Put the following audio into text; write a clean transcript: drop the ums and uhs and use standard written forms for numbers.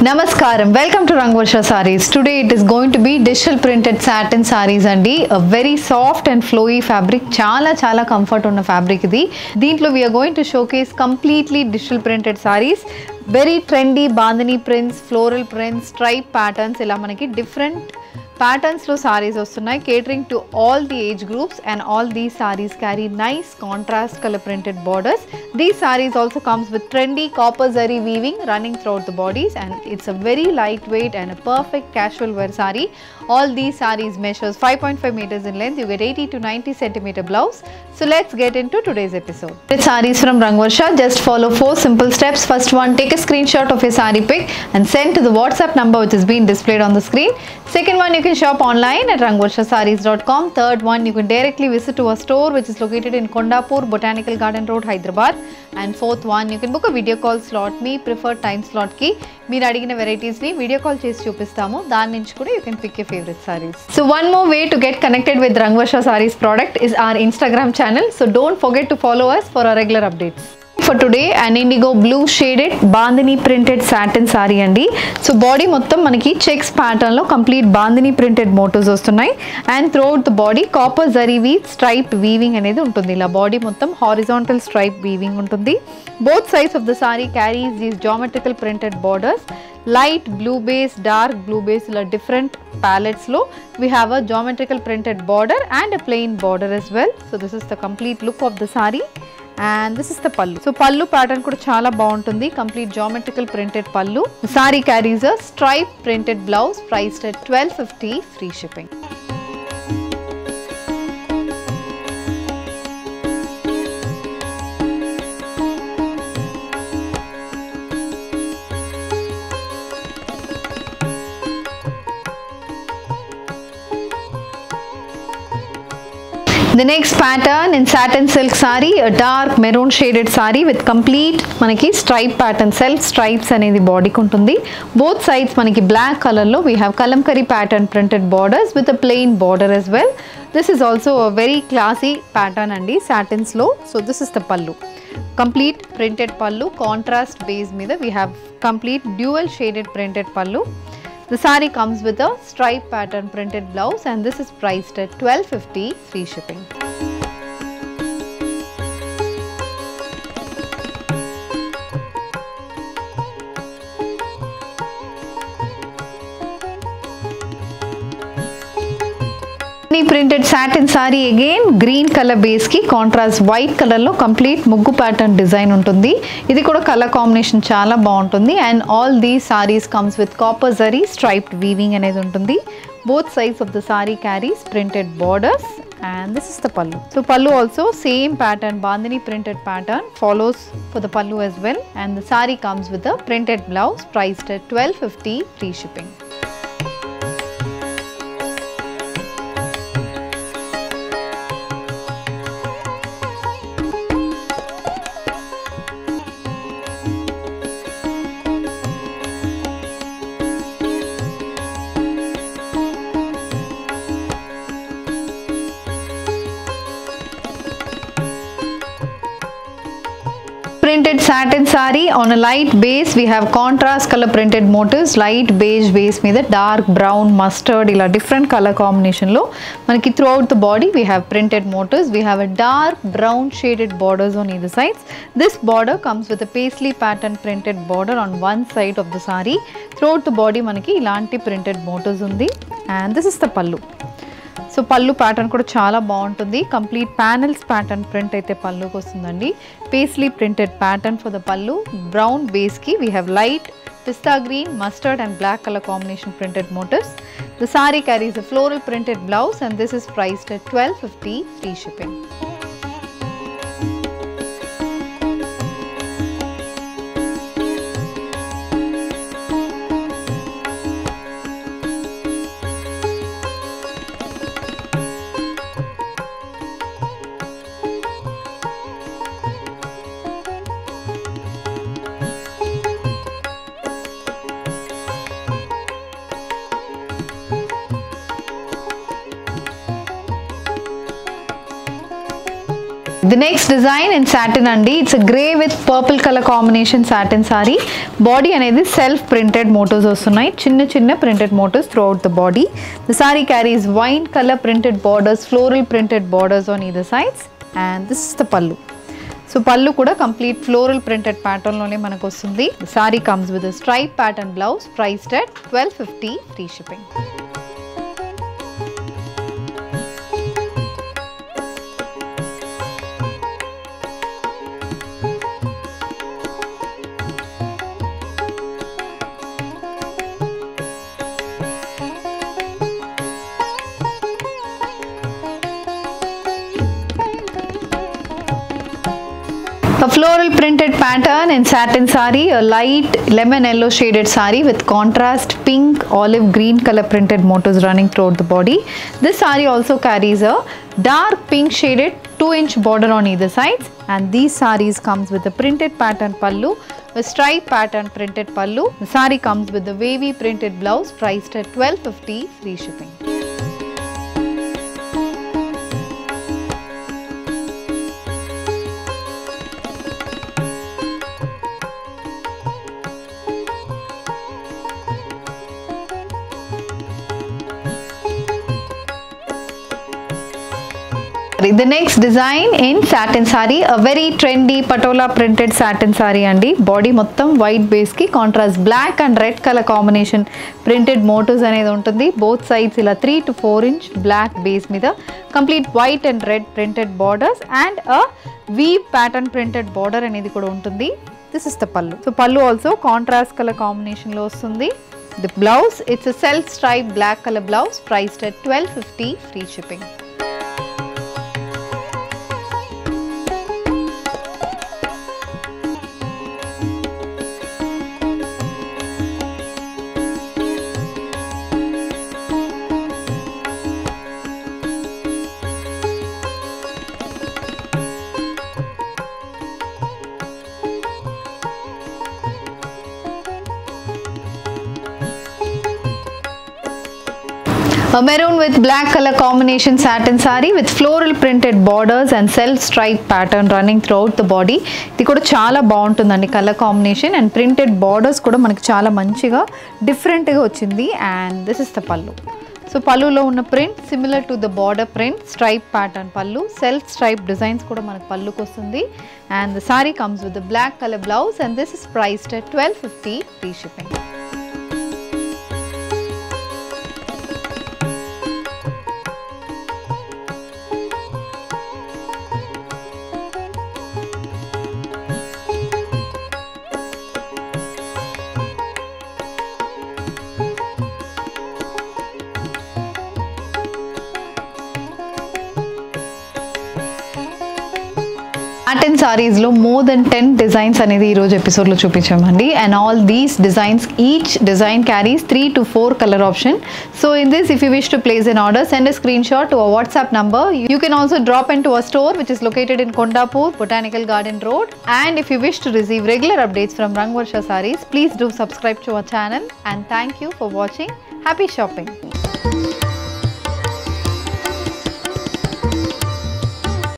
Namaskaram, welcome to Rangvarsha Sarees. Today it is going to be digital printed satin sarees andi. A very soft and flowy fabric. Chala comfort unna fabric idi. Deentlo we are going to showcase completely digital printed sarees. Very trendy bandhani prints, floral prints, stripe patterns ila manaki different patterns lo sarees vastunnayi, catering to all the age groups, and all these sarees carry nice contrast color printed borders. These sarees also comes with trendy copper zari weaving running throughout the bodies, and it's a very lightweight and a perfect casual wear saree. All these sarees measures 5.5 meters in length. You get 80 to 90 centimeter blouse. So let's get into today's episode. With sarees from Rangvarsha, just follow 4 simple steps. First one, take a screenshot of your saree pic and send to the WhatsApp number which is being displayed on the screen. Second one, you can shop online at rangvarshasarees.com. Third one, you can directly visit to our store which is located in Kondapur, Botanical Garden Road, Hyderabad. And fourth one, you can book a video call slot. Me preferred time slot ki meer adigina varieties ni video call chesi chupistamu. Dani nunchi kuda you can pick your favorite sarees. So one more way to get connected with Rangvarsha Sarees product is our Instagram channel. So don't forget to follow us for our regular updates. For today, an indigo blue shaded bandhani printed satin saree andi. So body mottam manaki checks pattern lo complete bandhani printed motifs vastunnai, and throughout the body copper zari weave striped weaving anedi untundi. Ila body mottam horizontal stripe weaving untundi. Both sides of the saree carries these geometrical printed borders. Light blue base, dark blue base, ila different palettes lo we have a geometrical printed border and a plain border as well. So this is the complete look of the saree. And this is the pallu. So pallu pattern kuda chala baaguntundi, complete geometrical printed pallu. The saree carries a stripe printed blouse priced at $12.50, free shipping. The next pattern in satin silk saree, a dark maroon shaded saree with complete manaki stripe pattern, self stripes anedi body kuntundi. Both sides manaki black color lo we have kalamkari pattern printed borders with a plain border as well. This is also a very classy pattern andi satins lo. So this is the pallu. Complete printed pallu, contrast base meeda we have complete dual shaded printed pallu. The saree comes with a stripe pattern printed blouse, and this is priced at $12.50, free shipping. Printed satin saree again, green color base ki contrast white color lo complete muggu pattern design untundi. Idi kuda color combination chala baaguntundi, and all these sarees comes with copper zari striped weaving anedi untundi. Both sides of the saree carries printed borders, and this is the pallu. So pallu also same pattern, bandhani printed pattern follows for the pallu as well, and the saree comes with a printed blouse priced at $12.50, free shipping. Printed satin saree on a light base. We have contrast color printed motifs, light beige base meeda dark brown, mustard ila different color combination lo manaki throughout the body we have printed motifs. We have a dark brown shaded borders on either sides. This border comes with a paisley pattern printed border on one side of the saree. Throughout the body manaki ilanti printed motifs undi, and this is the pallu. So pallu pattern kuda chala baaguntundi, complete panels pattern print aithe pallu ku ostundandi. Paisley printed pattern for the pallu. Brown base ki we have light pista green, mustard and black color combination printed motifs. The saree carries a floral printed blouse, and this is priced at $12.50, free shipping. The next design in satin andi, it's a grey with purple color combination satin saree. Body anedi self printed motifs vastunnai, chinna printed motifs throughout the body. The saree carries wine color printed borders, floral printed borders on either sides, and this is the pallu. So pallu kuda complete floral printed pattern lone manaku vastundi. The saree comes with a stripe pattern blouse priced at $12.50 free shipping. A floral printed pattern in satin saree, a light lemon yellow shaded saree with contrast pink, olive green color printed motifs running throughout the body. This saree also carries a dark pink shaded 2-inch border on either sides, and these sarees comes with a printed pattern pallu with stripe pattern printed pallu. The saree comes with the wavy printed blouse priced at $12.50 free shipping. The next design in satin saree, a very trendy patola printed satin saree andi. Body mottam white base ki contrast black and red color combination printed motifs anedi untundi. Both sides ila 3 to 4 inch black base mida complete white and red printed borders and a weave pattern printed border anedi kuda untundi. This is the pallu. So pallu also contrast color combination lo vastundi. The blouse, it's a self striped black color blouse priced at $12.50 free shipping. A maroon with black color combination satin saree with floral printed borders and self stripe pattern running throughout the body. Idi kuda chaala baaguntundandi color combination and printed borders kuda manaki chaala manchiga different ga vachindi, and this is the pallu. So pallu lo unna print similar to the border print, stripe pattern pallu, self stripe designs kuda manaku pallu ku vastundi, and the saree comes with the black color blouse, and this is priced at $12.50 free shipping. Satin sarees lo more than 10 designs anedi ee roju episode lo chupinchamandi, and all these designs, each design carries 3 to 4 color option. So in this, if you wish to place an order, send a screenshot to our WhatsApp number. You can also drop into our store which is located in Kondapur, Botanical Garden Road, and if you wish to receive regular updates from Rangvarsha Sarees, please do subscribe to our channel, and thank you for watching. Happy shopping.